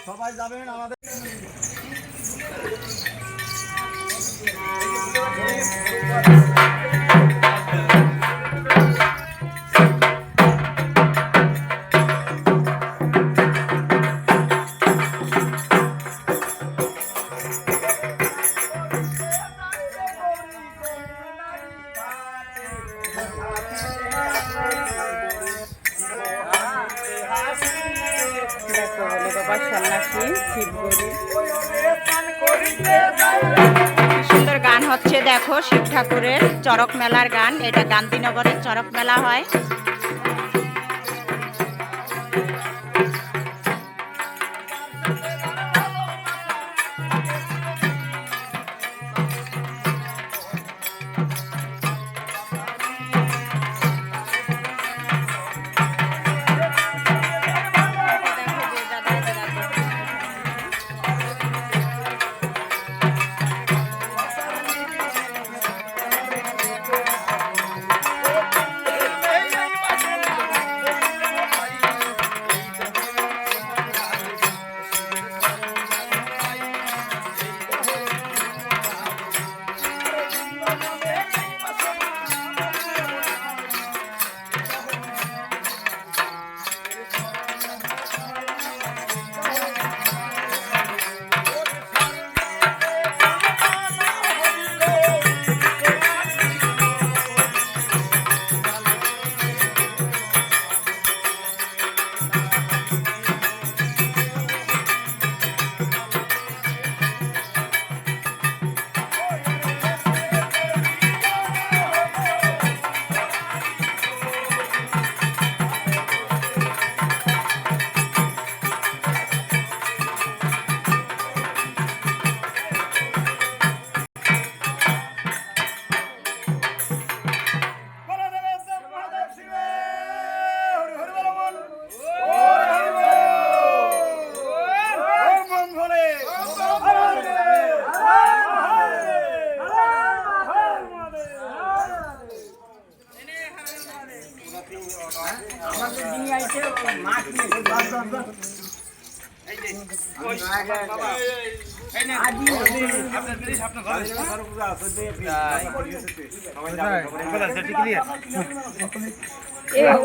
সবাই যাবেন আমাদের সুন্দর গান হচ্ছে দেখো, শিব ঠাকুরের চরক মেলার গান। এটা গান্ধীনগরের চরক মেলা হয়।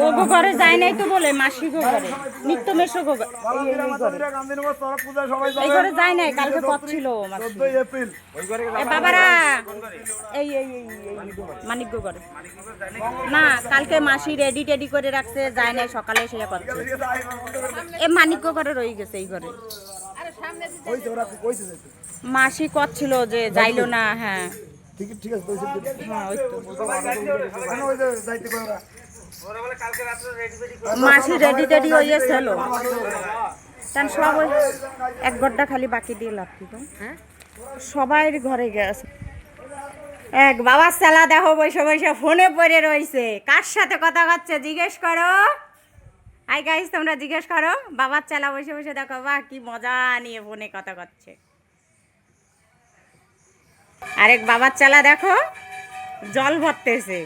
ওগো ঘরে যায় নাই তো বলে, মাসি গো ঘরে নিত্য মেশো গো এই ঘরে যায় নাই, কালকে পথ ছিল বাবারা। এই মানিক গো ঘরে না, কালকে মাসি রেডি টেডি করে রাখছে, যায় নাই, সকালে সেটা করছে। এ মানিক গো ঘরে রয়ে গেছে এই ঘরে। মাসি করছিল যে যাইলো না। হ্যাঁ ঠিক আছে, মাসি রেডি টেডি হয়েছিল, কারণ সব ওই এক ঘরটা খালি বাকি দিয়ে লাভ কি সবাই ঘরে গেছে। এক বাবার চালা দেখো বসে বসে ফোনে পড়ে রয়েছে, কার সাথে কথা করছে জিজ্ঞেস করো। হাই গাইস, তোমরা জিজ্ঞেস করো। বাবার চালা বসে বসে দেখো, বাহ কি মজা নিয়ে ফোনে কথা করছে। আরেক বাবার চালা দেখো জল ভরতেছে।